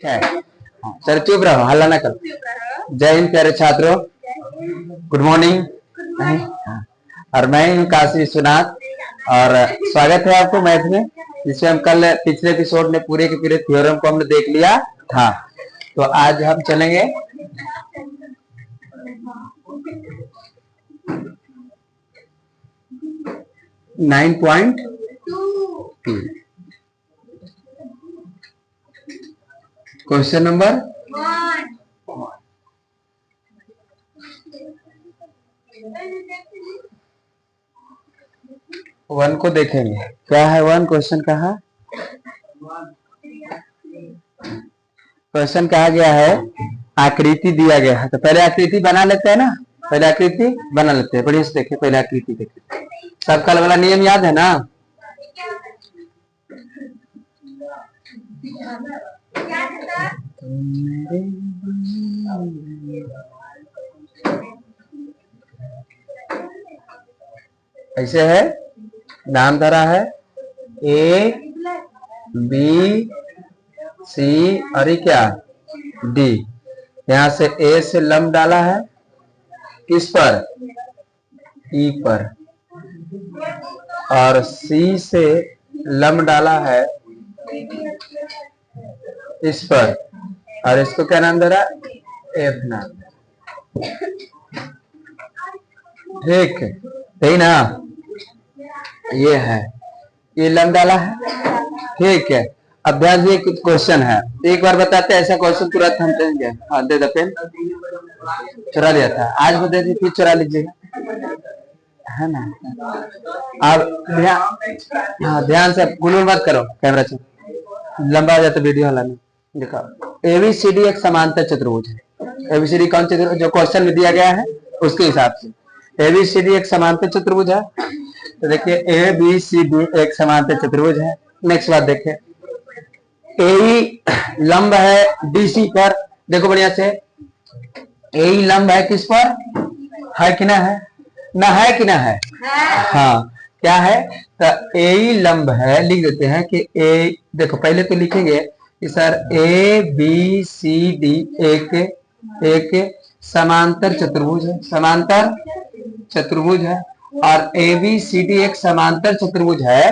है। सर चुप रहो, हल्ला ना करो। जय हिंद प्यारे छात्रों, गुड मॉर्निंग। और मैं हूँ काशी विश्वनाथ और स्वागत है आपको मैथ में, जिसमें हम कल पिछले एपिसोड में पूरे के पूरे थ्योरम को हमने देख लिया था। तो आज हम चलेंगे 9.2 क्वेश्चन नंबर 1 को देखेंगे। क्या है 1 क्वेश्चन? कहा क्वेश्चन कहा गया है आकृति दिया गया है। तो पहले आकृति बना लेते हैं ना, पहले आकृति बना लेते हैं। बढ़िया से देखिए, पहले आकृति देखिए। सब कल वाला नियम याद है ना? ऐसे है, नाम धरा है ए बी सी और ये क्या डी। यहां से ए से लंब डाला है किस पर? ई पर। और सी से लंब डाला है इस पर, और इसको क्या नाम दे रहा है? एफ नाम। ठीक है ना? ये है, ये लंब डाला है। ठीक है, अब ध्यान दिए, कुछ क्वेश्चन है, एक बार बताते हैं। ऐसा क्वेश्चन तुरंत हम देंगे। हाँ दे दो पेन, चुरा लिया था आज वो दे दी, फिर चुरा लीजिएगा, है ना? अब ध्यान से गुलूल मत करो, कैमरा से लंबा हो जाता वीडियो हलाने। देखो एबीसीडी एक समांतर चतुर्भुज है। एबीसीडी कौन चतुर्भुज जो क्वेश्चन में दिया गया है उसके हिसाब से एबीसीडी एक समांतर चतुर्भुज है। तो देखिए ए बी सी डी एक समांतर चतुर्भुज है। नेक्स्ट बात देखिए, ए लंब है डीसी पर। देखो बढ़िया से, ए लंब है किस पर? है कि ना है? ना है कि ना है? हाँ, क्या है? तो ए लंब है, लिख देते हैं कि ए, देखो पहले तो लिखेंगे कि sir A B C D एक समांतर चतुर्भुज है, समांतर चतुर्भुज है। और ए बी सी डी एक समांतर चतुर्भुज है।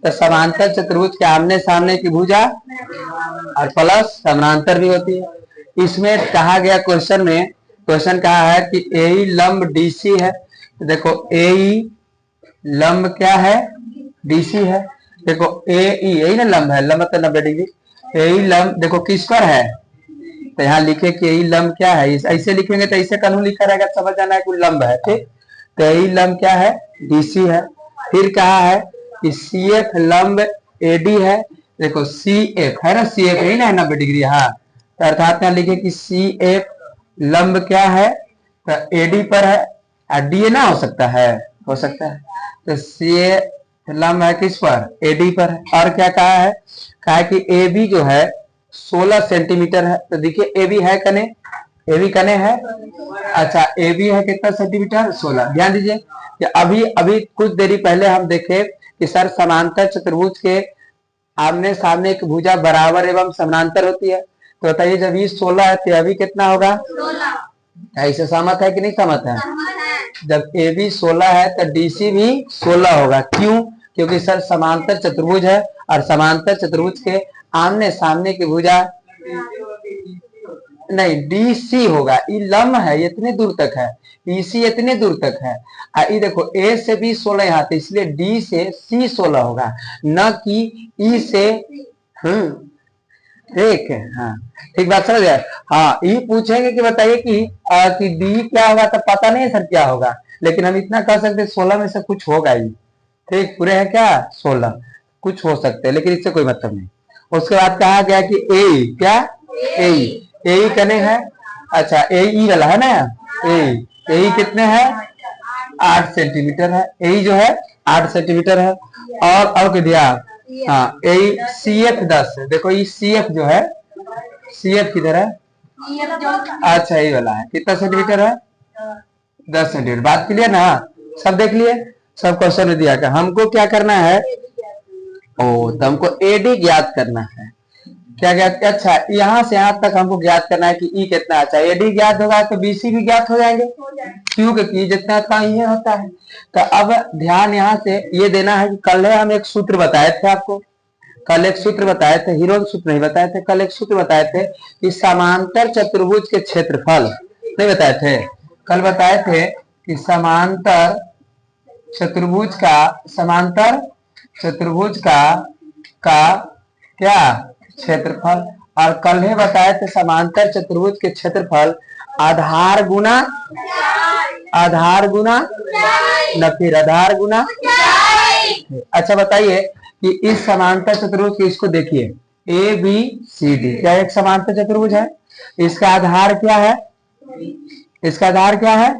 तो समांतर चतुर्भुज के आमने सामने की भुजा और प्लस समानांतर भी होती है। इसमें कहा गया क्वेश्चन में, क्वेश्चन कहा है कि ए लंब डीसी है। तो देखो ए लंब क्या है? डीसी है। देखो ए यही ना लंब है, लंब मतलब 90 डिग्री। ए लंब देखो किस पर है? तो यहाँ लिखे कि ए लंब क्या है, ऐसे लिखेंगे तो ऐसे कानून लिखा रहेगा, समझ जाना है कोई लंब है। ठीक, तो ए लंब क्या है? डीसी है। फिर कहा है कि सी एफ लंब एडी है। देखो सी एफ है ना, सी एफ यही ना है 90 डिग्री। हाँ, तो अर्थात यहाँ लिखे कि सी एफ लंब क्या है? तो एडी पर है। और डी ना हो सकता है, हो सकता है। तो सी एफ लंब है किस पर? एडी पर है। और क्या कहा है? कहा है कि ए बी जो है 16 सेंटीमीटर है। तो देखिए ए बी है कने, ए बी कने है। अच्छा, ए बी है कितना सेंटीमीटर? 16। ध्यान दीजिए कि अभी कुछ देरी पहले हम देखे कि सर समांतर चतुर्भुज के आमने सामने की भुजा बराबर एवं समानांतर होती है। तो बताइए जब ये 16 है तो अभी कितना होगा? 16। ऐसे सहमत है कि नहीं सहमत है? जब ए बी 16 है तो डीसी भी 16 होगा। क्यों? क्योंकि सर समांतर चतुर्भुज है और समांतर चतुर्भुज के आमने सामने की भुजा नहीं, डीसी होगा। ये लंब है, इतने दूर तक है, ईसी इतने दूर तक है। ये देखो ए से बी 16 यहाँ, तो इसलिए डी से सी 16 होगा, न कि ई से। ठीक है, हाँ ठीक बात समझ गए। हाँ, ये पूछेंगे कि बताइए कि डी क्या होगा, तो पता नहीं है सर क्या होगा, लेकिन हम इतना कह सकते 16 में से कुछ होगा ही। ठीक, पूरे है क्या? 16 कुछ हो सकते हैं, लेकिन इससे कोई मतलब नहीं। उसके बाद कहा गया कि ए क्या? ए कने है। अच्छा, ए वाला है ना, ए कितने है? 8 सेंटीमीटर है। ए जो है 8 सेंटीमीटर है। और क्या दिया? हाँ, ए सी एफ 10 है। देखो ये सी एफ जो है, सी एफ किधर है? अच्छा, ये वाला है, कितना सेंटीमीटर है? 10 सेंटीमीटर। बात क्लियर ना? सब देख लिए, सब क्वेश्चन में दिया क्या? हमको क्या करना है? तो हमको एडी ज्ञात करना है। क्या ज्ञात, अच्छा यहाँ से यहाँ तक हमको ज्ञात करना है कि ई कितना अच्छा, एडी ज्ञात होगा तो बीसी भी ज्ञात हो जाएंगे, क्योंकि जितना का ये होता है। तो अब ध्यान यहाँ से ये देना है कि कल हम एक सूत्र बताए थे आपको, कल एक सूत्र बताए थे, हीरो सूत्र नहीं बताए थे, कल एक सूत्र बताए थे कि समांतर चतुर्भुज के क्षेत्रफल, नहीं बताए थे, कल बताए थे कि समांतर चतुर्भुज का क्या क्षेत्रफल, और कल ही बताए थे समांतर चतुर्भुज के क्षेत्रफल आधार गुना न फिर आधार गुना। अच्छा बताइए कि इस समांतर चतुर्भुज के, इसको देखिए ए बी सी डी, क्या एक समांतर चतुर्भुज है, इसका आधार क्या है, इसका आधार क्या है,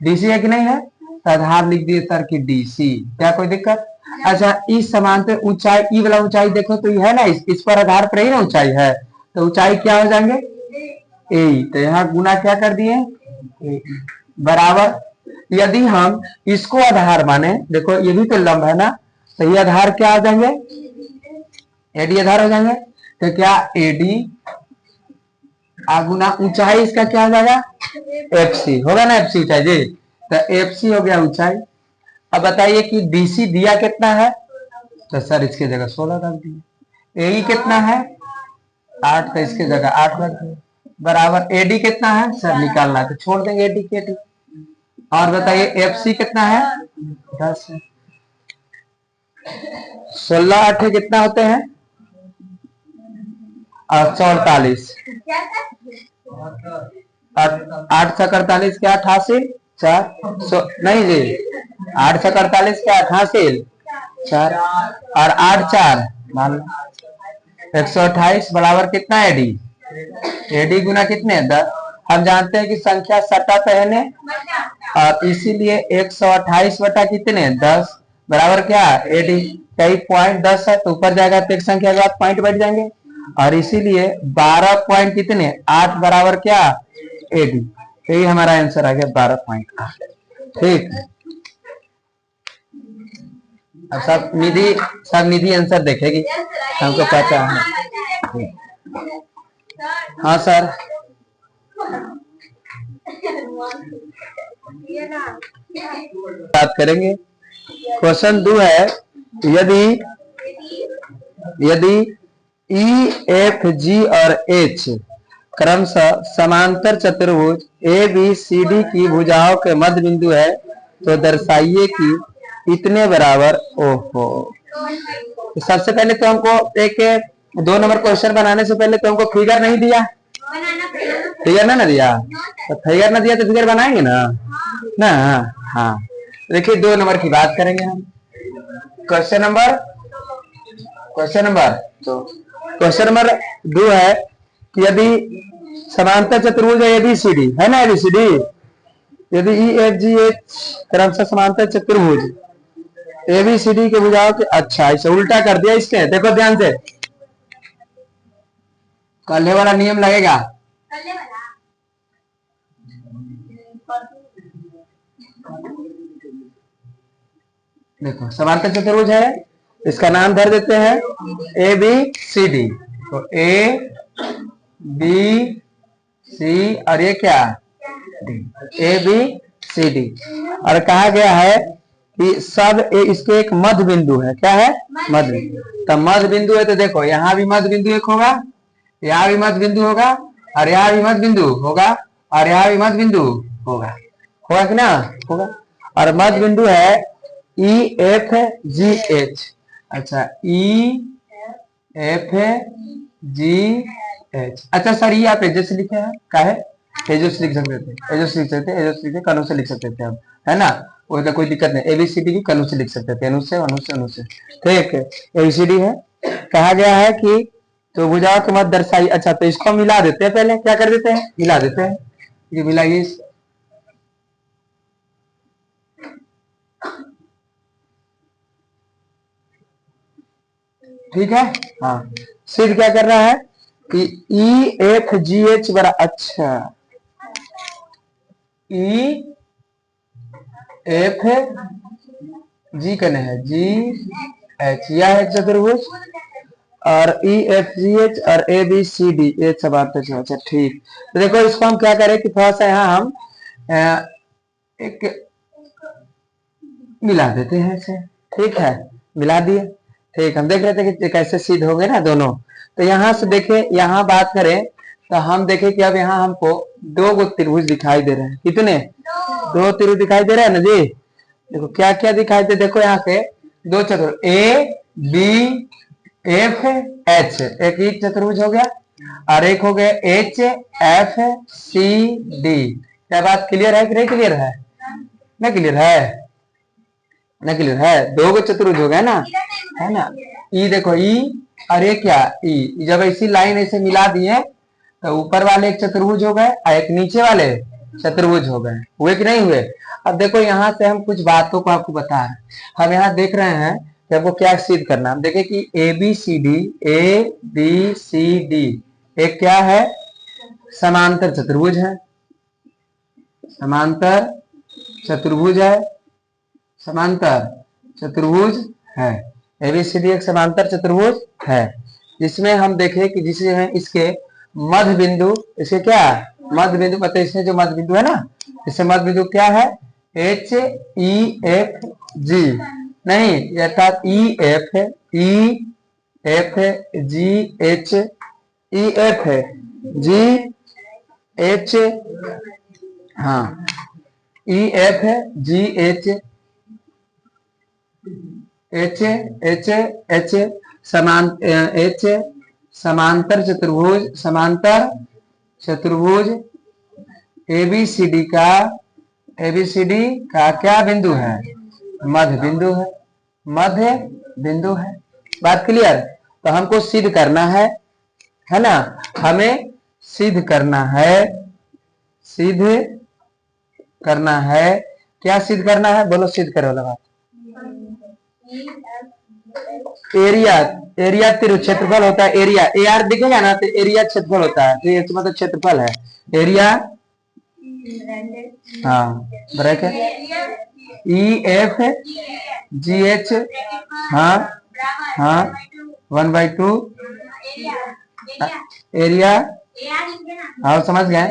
डीसी है कि नहीं है, तो आधार लिख दिए सर की डीसी, क्या कोई दिक्कत। अच्छा इस समांतर ऊंचाई, ई वाला ऊंचाई देखो तो ये है ना, इस पर आधार पर ही ना ऊंचाई है, तो ऊंचाई क्या हो जाएंगे ए, तो यहाँ गुना क्या कर दिए बराबर, यदि हम इसको आधार माने, देखो ये भी तो लंब है ना, तो ये आधार क्या हो जाएंगे, एडी आधार हो जाएंगे, तो क्या एडी गुना ऊंचाई इसका क्या हो जाएगा एफ सी, होगा ना एफ सी ऊंचाई जी, तो एफ सी हो गया ऊंचाई। अब बताइए कि डीसी दिया कितना है, तो सर इसके जगह 16 रख दिए, एई कितना है 8, तो इसके जगह 8 रख दिए, बराबर एडी कितना है सर निकालना है तो छोड़ देंगे एडी के डी, और बताइए एफ सी कितना है 10 है, 16 8 कितना होते हैं और 44, 8 से 48 क्या 88 4, नहीं जी 8 से 48 क्या 88 4, और 8 4 128 बराबर कितना एडी, एडी गुना कितने 10, हम जानते हैं कि संख्या सटा पहने, और इसीलिए 128 बटा कितने 10 बराबर क्या एडी, कई पॉइंट 10 है तो ऊपर जाएगा तो एक संख्या के बाद पॉइंट बढ़ जाएंगे, और इसीलिए 12 पॉइंट कितने 8 बराबर क्या एडी, यही हमारा आंसर आ गया 12.8। ठीक, अब सब निधि आंसर देखेगी, हमको पता है। हाँ सर बात करेंगे, क्वेश्चन 2 है, यदि ई एफ जी और एच क्रमशः समांतर चतुर्भुज ए बी सी डी की भुजाओं के मध्य बिंदु है तो दर्शाइए कि इतने बराबर, ओहो, तो सबसे पहले तो हमको एक 2 नंबर क्वेश्चन बनाने से पहले तो हमको फिगर नहीं दिया, फिगर ना दिया, तो फिगर ना दिया तो फिगर बनाएंगे ना। हाँ देखिए 2 नंबर की बात करेंगे हम, क्वेश्चन नंबर 2 है कि यदि समांतर चतुर्भुज है एबीसीडी, है ना एबीसीडी, यदि ई एफ जी एच क्रमशः समांतर चतुर्भुज एबीसीडी के भुजाओं के, अच्छा इसे उल्टा कर दिया इसने, देखो ध्यान से, कल्हे वाला नियम लगेगा, देखो समांतर चतुर्भुज है, इसका नाम धर देते हैं ए बी सी डी, तो ए बी सी और ये क्या D, A B C D, और कहा गया है कि सब इसके एक मध्य बिंदु है, क्या है मध्य बिंदु, तो मध्य बिंदु है तो देखो यहाँ भी मध्य बिंदु एक होगा, यहाँ भी मध्य बिंदु होगा, और यहाँ भी मध्य बिंदु होगा, और यहाँ भी मध्य बिंदु होगा कि ना होगा, और मध्य बिंदु है ई एफ जी एच, अच्छा ई एफ जी एच, अच्छा सर ये आप एजस लिखे हैं, क्या है एजस लिख सकते थे, एजस लिख सकते कनु से लिख सकते थे हम, है ना, वो तो कोई दिक्कत नहीं, एबीसीडी की कनु से लिख सकते थे, अनु से, ठीक है एबीसीडी है, कहा गया है कि तो भुजाओं के मध्य दर्शाई, अच्छा तो इसको मिला देते हैं, पहले क्या कर देते हैं मिला देते हैं, ये मिलाइए, ठीक है, हाँ सिद्ध क्या कर रहा है कि ई एफ जी एच बड़ा, अच्छा ई एफ जी कने है जी एच, यह है चतुर्भुज, और ई एफ जी एच और ए बी सी डी ये समांतर चतुर्भुज। अच्छा ठीक, तो देखो इसको हम क्या करें कि थोड़ा सा यहाँ हम एक मिला देते हैं इसे। ठीक है, मिला दिए। ठीक, हम देख रहे थे कि कैसे सिद्ध होंगे ना दोनों। तो यहाँ से देखे, यहाँ बात करें तो हम देखें कि अब यहाँ हमको दो गो त्रिभुज दिखाई दे रहे हैं। कितने? दो त्रिभुज दिखाई दे रहे हैं ना जी। देखो क्या क्या दिखाई दे, देखो यहाँ पे दो चतुर्भुज ए बी एफ एच, एक ही चतुर्भुज हो गया, और एक हो गया एच एफ सी डी। क्या बात क्लियर है कि नहीं क्लियर है? ना क्लियर है? ना क्लियर है? दो गो चतुर्भुज हो गया ना, है ना। ई देखो ई, और ये क्या ई, जब ऐसी लाइन ऐसे मिला दिए तो ऊपर वाले एक चतुर्भुज हो गए और एक नीचे वाले चतुर्भुज हो गए। हुए कि नहीं हुए? अब देखो यहाँ से हम कुछ बातों को आपको बता रहे हैं। हम यहाँ देख रहे हैं कि हमको क्या सिद्ध करना है। हम देखें कि ए बी सी डी एक क्या है? समांतर चतुर्भुज है। समांतर चतुर्भुज है। समांतर चतुर्भुज है। एबीसीडी एक समांतर चतुर्भुज है, जिसमें हम देखें कि जिसे है इसके मध्य बिंदु, इसके क्या मध्य बिंदु, मतलब इसमें जो मध्य बिंदु है ना, इससे मध्य बिंदु क्या है? एच ई एफ जी, नहीं अर्थात E F G H, E F G H, हाँ E F G H H H H H समांतर चतुर्भुज एबीसीडी का क्या बिंदु है? मध्य बिंदु है। मध्य बिंदु है। बात क्लियर? तो हमको सिद्ध करना है ना, हमें सिद्ध करना है। सिद्ध करना है, क्या सिद्ध करना है? बोलो, सिद्ध करो वाला बात। एरिया, एरिया क्षेत्रफल होता है। एरिया ए आर दिखेगा ना, तो एरिया क्षेत्रफल होता है। तो ये मतलब क्षेत्रफल है एरिया। हाँ bracket E F G H, हाँ हाँ 1/2 एरिया। हाँ समझ गए।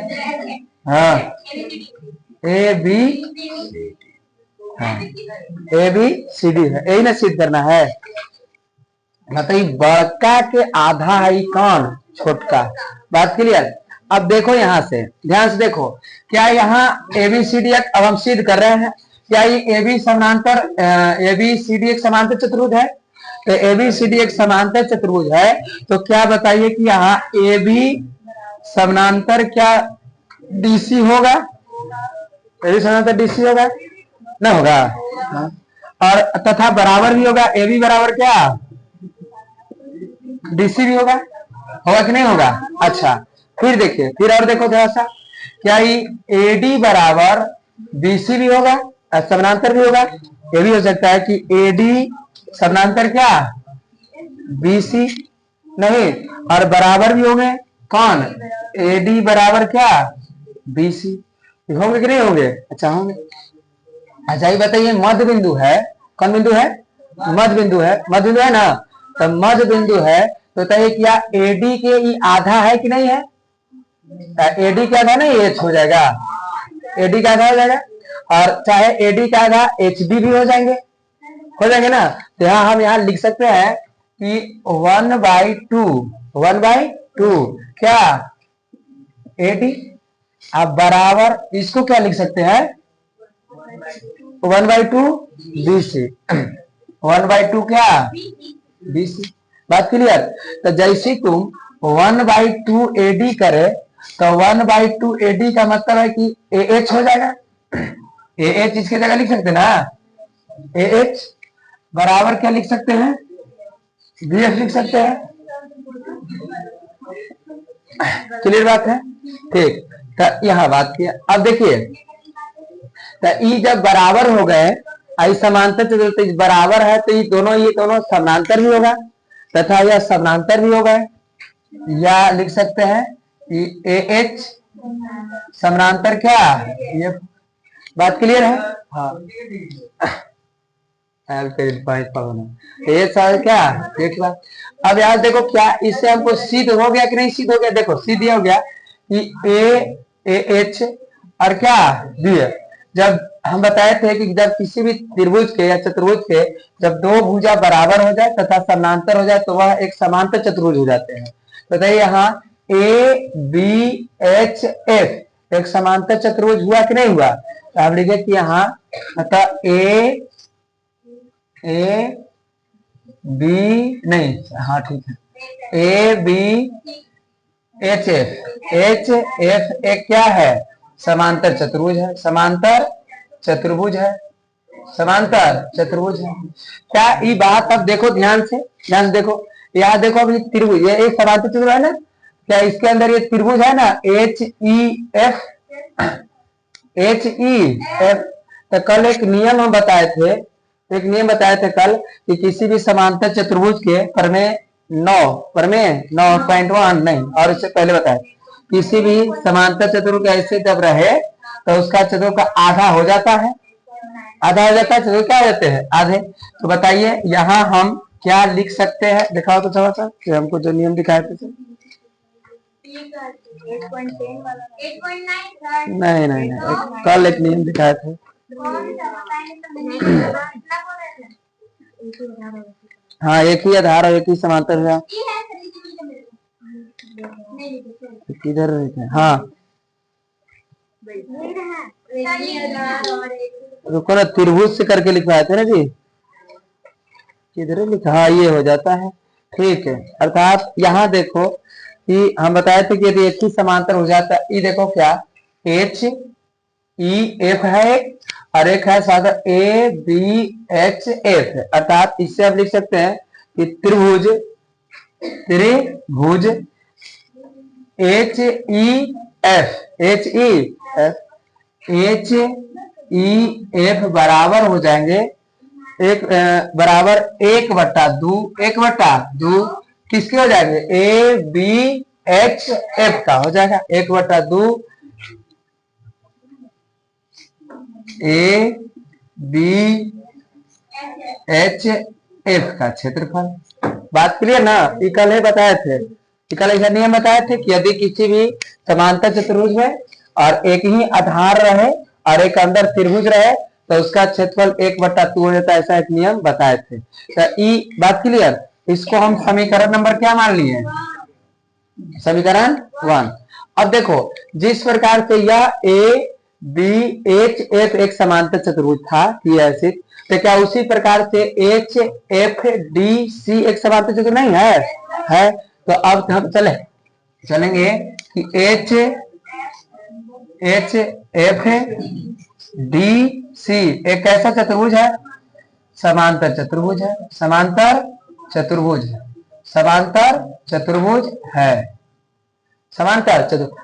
हाँ ए बी, हाँ ए बी सी डी है, यही ना सिद्ध करना है। मतलब बड़का के आधा है कौन? छोटका। बात क्लियर? अब देखो यहाँ से ध्यान से देखो, क्या यहाँ एबीसीडी अब हम सिद्ध कर रहे हैं, क्या ये एबी समांतर एबीसीडी एक समांतर चतुर्भुज है? तो एबीसीडी एक समांतर चतुर्भुज है, तो क्या बताइए कि यहाँ एबी समांतर क्या डीसी होगा? एबी समांतर डीसी होगा ना? होगा। और तथा बराबर भी होगा, एबी बराबर क्या डीसी भी होगा कि नहीं होगा? अच्छा फिर देखिए, फिर और देखो थोड़ा सा, क्या ये एडी बराबर बीसी भी होगा, समानांतर भी होगा? ये भी हो सकता है कि एडी समानांतर क्या बीसी, नहीं, और बराबर भी होंगे कौन? एडी बराबर क्या बीसी, होंगे कि नहीं होंगे? अच्छा होंगे। अच्छा ये बताइए, मध्य बिंदु है, कौन बिंदु है? मध्य बिंदु है। मध्य बिंदु है ना, तो मध्य बिंदु है, तो बताइए क्या एडी के ये आधा है कि नहीं है? एडी का आधा नहीं एच हो जाएगा, एडी का आधा हो जाएगा, और चाहे एडी का आधा एच डी भी हो जाएंगे ना। तो यहाँ हम यहाँ लिख सकते हैं कि 1/2 क्या एडी, अब बराबर इसको क्या लिख सकते हैं? 1/2 बीसी, 1/2 क्या बीसी। बात क्लियर? तो जैसे तुम 1/2 एडी करे, तो 1/2 एडी का मतलब है कि ए एच हो जाएगा। ए एच इसके जगह लिख सकते ना, ए एच बराबर क्या लिख सकते हैं? बी एफ लिख सकते हैं। क्लियर बात है? ठीक, तो यह बात किया। अब देखिए, तो ई जब बराबर हो गए, आई समांतर चतुर्भुज बराबर है, तो ये दोनों समानांतर भी होगा, तथा यह समानांतर भी होगा। या लिख सकते हैं कि ए एच समानांतर क्या ये। बात क्लियर है? हाँ ये सब क्या देख ला। अब यार देखो क्या इससे हमको सिद्ध हो गया कि नहीं सिद्ध हो गया। देखो सिद्ध हो गया कि ए एच और क्या बी। जब हम बताए थे कि जब किसी भी त्रिभुज के या चतुर्भुज के जब दो भुजा बराबर हो जाए तथा समानांतर हो जाए तो वह एक समांतर चतुर्भुज हो जाते हैं। बताइए यहाँ ए बी एच एफ एक समांतर चतुर्भुज हुआ कि नहीं हुआ। तो आप लिखे कि यहाँ मतलब ए बी नहीं, हाँ ठीक है, ए बी एच एफ एक क्या है समांतर चतुर्भुज है। समांतर चतुर्भुज है, समांतर चतुर्भुज है। क्या ये बात अब देखो ध्यान से देखो, यहाँ देखो अब ये त्रिभुज, ये एक समांतर चतुर्भुज है ना। क्या इसके अंदर ये त्रिभुज है ना एच ई एफ। तो कल एक नियम हम बताए थे, कल कि किसी भी समांतर चतुर्भुज के प्रमेय 9.1 नहीं, और इससे पहले बताए किसी भी समांतर चतुर्भुज ऐसे जब रहे तो उसका चतुर्भुज का आधा हो जाता है, चतुर्भुज क्या हो जाते हैं आधे। तो बताइए यहाँ हम क्या लिख सकते हैं, दिखाओ तो थोड़ा सा कि हमको जो नियम दिखाए थे। नहीं, कल एक नियम दिखाए थे। हाँ एक ही आधार और एक ही समांतर है। किधर हाँ रुको ना, त्रिभुज से करके लिखवाए थे ना जी, किधर लिखा, हाँ ये हो जाता है ठीक है। अर्थात यहाँ देखो कि हम बताए थे कि यदि एक ही समांतर हो जाता है, ये देखो क्या एच ई एफ है और एक है साधा ए बी एच एफ। अर्थात इससे आप लिख सकते हैं कि त्रिभुज एच ई एफ बराबर हो जाएंगे एक बराबर 1/2 किसके हो जाएंगे ए बी एच एफ का हो जाएगा 1/2 ए बी एच एफ का क्षेत्रफल। बात क्लियर ना। कल है बताए थे, कल ऐसा नियम बताए थे कि यदि किसी भी समांतर चतुर्भुज में और एक ही आधार रहे और एक अंदर त्रिभुज रहे तो उसका क्षेत्रफल 1/2 हो जाता है, ऐसा एक नियम बताए थे। तो ई बात क्लियर। इसको हम समीकरण नंबर क्या मान लिए, समीकरण 1। अब देखो जिस प्रकार से यह ए बी एच एफ एक समांतर चतुर्भुज था ऐसे, तो क्या उसी प्रकार से एच एफ डी सी एक समांतर चतुर्भुज नहीं है। तो अब हम चलेंगे कि एच एफ डी सी एक कैसा चतुर्भुज है, समांतर चतुर्भुज है, समांतर चतुर्भुज है, समांतर चतुर्भुज।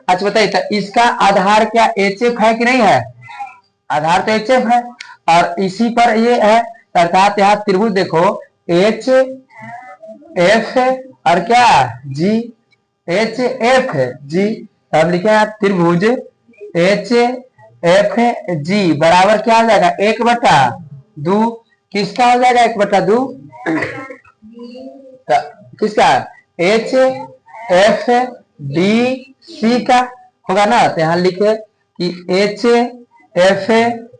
अच्छा बताइए तो इसका आधार क्या एच एफ है कि नहीं है, आधार तो एच एफ है और इसी पर ये है। अर्थात यहाँ त्रिभुज देखो एच एफ और क्या जी, एच एफ जी। अब लिखे हैं त्रिभुज एच एफ जी बराबर क्या हो जाएगा 1/2 किसका हो जाएगा 1/2 किसका एच एफ डी सी का होगा ना। तो यहाँ लिखे कि एच एफ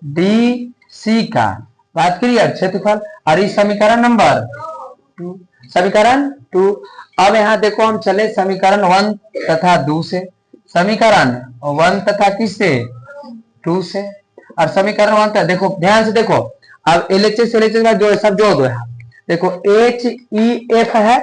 डी सी का। बात क्लियर, क्षेत्रफल। और इस समीकरण नंबर 2। अब यहाँ देखो हम चले समीकरण 1 तथा 2 से, समीकरण 1 तथा किससे 2 से। और समीकरण 1 तथा देखो ध्यान से देखो, अब एलएचएस का जो सब जोड़ दो। यहाँ देखो एच ई एफ है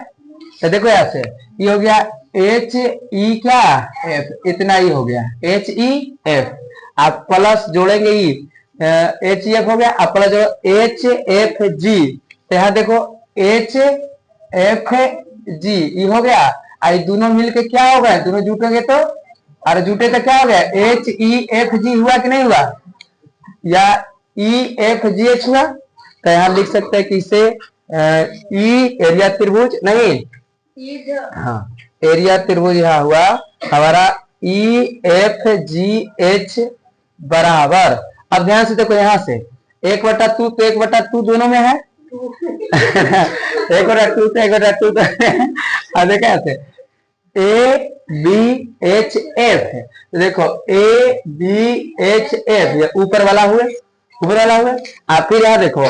तो देखो यहाँ से ये हो गया एच ई क्या एफ, इतना ही हो गया एच ई एफ। आप प्लस जोड़ेंगे ई एच ई एफ हो गया, आप प्लस जोड़ो एच एफ जी। तो यहाँ देखो एच एफ जी ये हो गया, आई दोनों मिलके क्या हो गए, दोनों जुटेंगे तो, और जुटे तो क्या हो गया एच ई एफ जी हुआ कि नहीं हुआ, या ई एफ जी एच हुआ। तो यहाँ लिख सकते हैं कि इसे ई एरिया त्रिभुज नहीं, हाँ एरिया त्रिभुज यहाँ हुआ हमारा ई एफ जी एच बराबर। अब ध्यान से देखो यहाँ से 1/2 तो 1/2 दोनों में है, एक और टू तो एक और टू तो अरे कैसे ए बी एच एफ है, तो देखो ए बी एच एफ ये ऊपर वाला हुए, ऊपर वाला हुए। आप फिर यहाँ देखो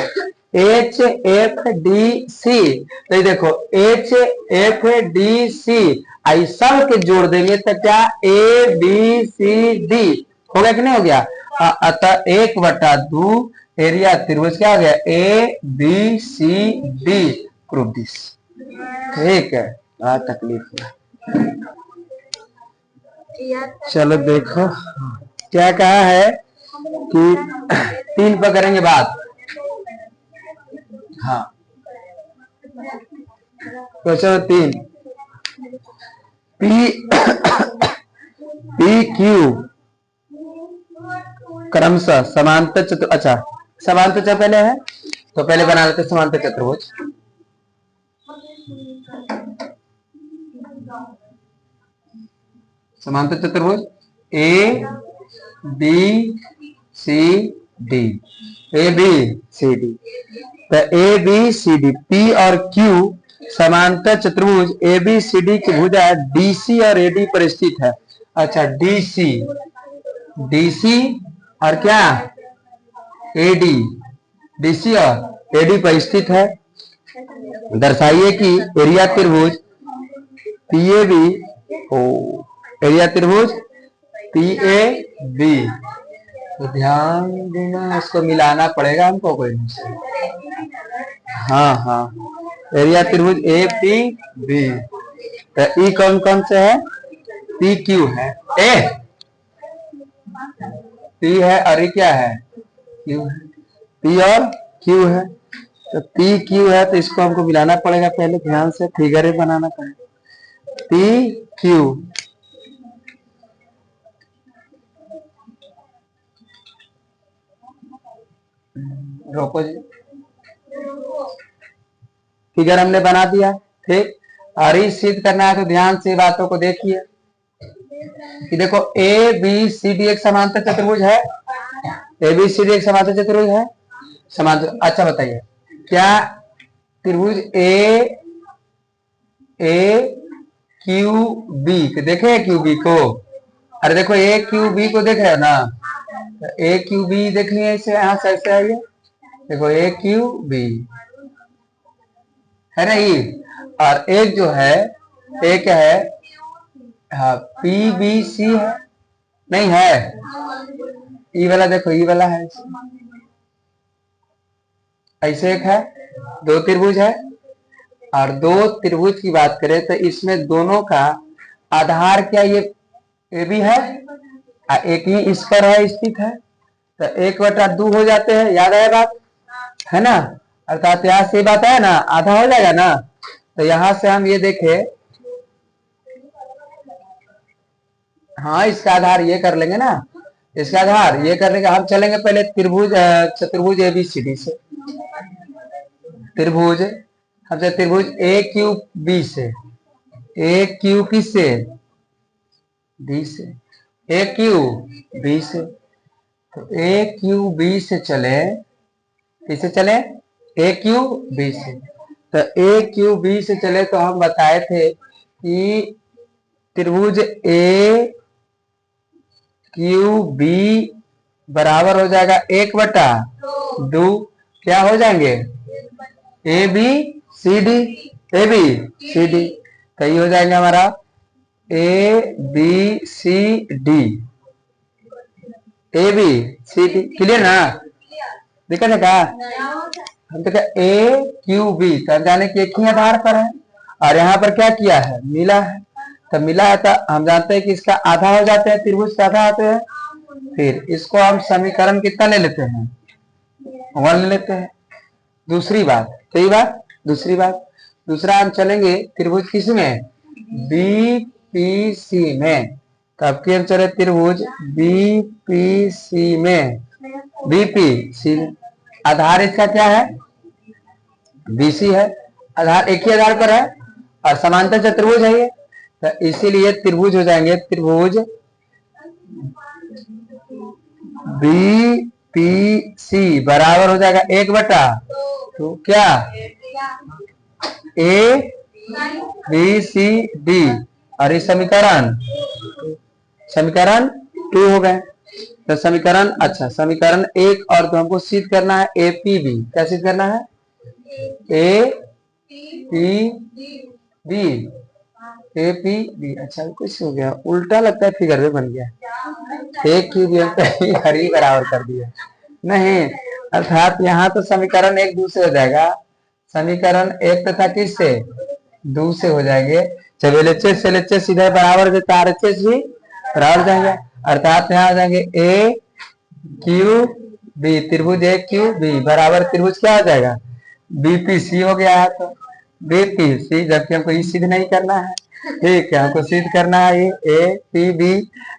एच एफ डी सी, तो ये देखो एच एफ डी सी, आई सब के जोड़ देंगे तो क्या ए बी सी डी हो गया कि नहीं हो गया। अतः 1/2 एरिया त्रिभुज क्या हो गया A B C D, prove this. ठीक है, तकलीफ है। चलो देखो क्या कहा है कि 3 पर करेंगे बात। हाँ क्वेश्चन 3 पी पी क्यू क्रमशः समांतर चतुर्भुज, अच्छा समांतर चतुर्भुज पहले है तो पहले बना लेते समांतर चतुर्भुज। समांतर चतुर्भुज A B C D, A B C D, तो A B C D P और क्यू समांतर चतुर्भुज ए बी सी डी की भुजा डीसी और एडी पर स्थित है। अच्छा डीसी, डीसी और क्या एडी, डीसी और एडी पर स्थित है। दर्शाइए कि एरिया त्रिभुज पीएबी हो, एरिया त्रिभुज पीएबी, तो ध्यान देना इसको मिलाना पड़ेगा हमको कोई नहीं। हाँ हाँ एरिया त्रिभुज ए पी बी, तो ई कौन कौन से है पी क्यू है, ए पी है और ये क्या है क्यू है, पी और क्यू है, तो पी क्यू है तो इसको हमको मिलाना पड़ेगा पहले, ध्यान से फिगर बनाना पड़ेगा पी क्यू। रोको जी, फिगर हमने बना दिया। ठीक, और ये सिद्ध करना है तो ध्यान से बातों को देखिए कि देखो ए बी सी डी एक समांतर चतुर्भुज है, ए बी सी डी एक समांतर चतुर्भुज है, समांतर। अच्छा बताइए क्या त्रिभुज ए क्यू बी देखे क्यू बी को, अरे देखो ए क्यू बी को देख रहे हो ना, ए क्यू बी देख लिए इसे, यहां से ऐसे आइए देखो ए क्यू बी है ना ये, और एक जो है एक है हाँ पी बी सी है, नहीं है ई वाला, देखो ई वाला है ऐसे एक है, 2 त्रिभुज है, और 2 त्रिभुज की बात करें तो इसमें दोनों का आधार क्या ये भी है, एक ही इस पर है स्थित है, तो 1/2 हो जाते हैं, याद आया बात है ना, अर्थात यहाँ से बात है ना आधा हो जाएगा ना, तो यहां से हम ये देखे हाँ इसका आधार ये कर लेंगे ना, इसका आधार ये कर लेंगे। हम चलेंगे पहले त्रिभुज चतुर्भुज एबीसीडी से, त्रिभुज हमसे त्रिभुज ए क्यू बी से, ए क्यू किस से बी से, ए क्यू बी से, तो ए क्यू बी से चले, किसे चले ए क्यू बी से, तो ए क्यू बी से चले तो हम बताए थे कि त्रिभुज ए क्यू बी बराबर हो जाएगा 1/2, क्या हो जाएंगे A B C D, A B C D, तो ये हो जाएंगे हमारा A B C D, A B C D, clear ना, दिक्कत है क्या, हम तो क्या ए क्यू बी तो जाने की एक ही आधार पर है, और यहाँ पर क्या किया है मिला है, तो मिला है तो हम जानते हैं कि इसका आधा हो जाते हैं, त्रिभुज का आधा आते हैं, फिर इसको हम समीकरण कितना ले लेते हैं 1 ले लेते हैं। दूसरी बात, सही बात, दूसरी बात, दूसरा हम चलेंगे त्रिभुज किस में बी पी सी में, तो अब की हम चले त्रिभुज बी पी सी में, बी पी सी में, आधार इसका क्या है बीसी है, आधार एक ही आधार पर है और समांतर चतुर्भुज है ये, तो इसीलिए त्रिभुज हो जाएंगे त्रिभुज बी पी सी बराबर हो जाएगा 1 बटा तो क्या ए बी सी डी, और ये समीकरण समीकरण 2 हो गए। तो समीकरण अच्छा समीकरण 1 और 2 हमको सिद्ध करना है ए पी बी। क्या सिद्ध करना है? A P B, A P B. अच्छा कुछ हो गया उल्टा लगता है, फिगर में बन गया एक की भी हरी बराबर कर दिया नहीं, अर्थात यहाँ तो समीकरण 1 2 से हो जाएगा, समीकरण 1 तथा किससे 2 से हो जाएंगे। जब एलएचएस से एलएचएस सीधे बराबर देता है, आरएचएस भी बराबर जाएंगे, अर्थात यहाँ आ जाएंगे ए क्यू बी, त्रिभुज ए क्यू बी बराबर त्रिभुज क्या हो जाएगा बीपीसी हो गया है। तो बीपीसी, जबकि हमको ये सिद्ध नहीं करना है, ठीक है, हमको सिद्ध करना है ये A P B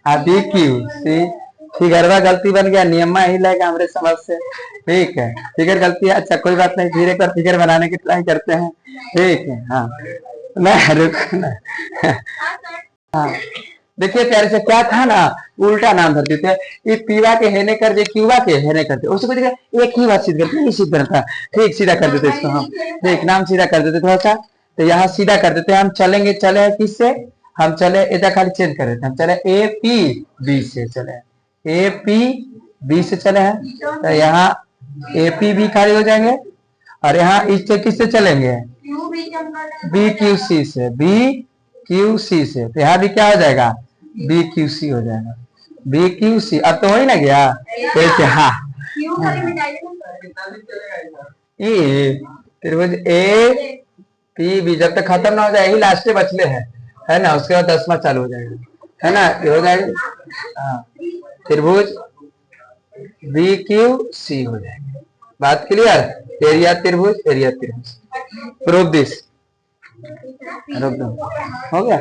B Q C. फिगरवा गलती बन गया, नियम ही लगेगा हमारे समझ से, ठीक है, फिगर गलती है। अच्छा कोई बात नहीं, फिर एक बार फिगर बनाने की ट्राई करते हैं, ठीक है। हाँ नहीं रुको ना हाँ देखिए प्यारे से क्या था ना, उल्टा नाम धर देते, ये पीवा के हेने कर दे क्यूवा के हेने करते, उसको एक ही बात सिद्ध करते, नहीं सिद्ध करता, ठीक सीधा कर देते इसको हम, ठीक नाम सीधा कर देते थोड़ा सा। तो यहाँ सीधा कर देते हैं हम, चलेंगे चले किससे, हम चले इधर खाली चेंज कर देते हैं, हम चले ए पी बी से, चले ए पी बी से चले हैं, तो यहाँ ए पी बी खाली हो जाएंगे, और यहाँ इससे किससे चलेंगे बी क्यू सी से, बी क्यू सी से, तो यहाँ भी क्या हो जाएगा बी क्यू सी हो जाएगा, बी क्यू सी। अब तो हो ही ना गया हाँ ये त्रिभुज ए पी बी जब तक खत्म ना हो जाए, यही लास्ट बचले है ना, उसके बाद 10वां चालू हो जाएगा, है ना, ये हो जाएगा हाँ त्रिभुज बी क्यू सी हो जाएगा। बात क्लियर? एरिया त्रिभुज, एरिया त्रिभुज, प्रूव दिस, हो गया।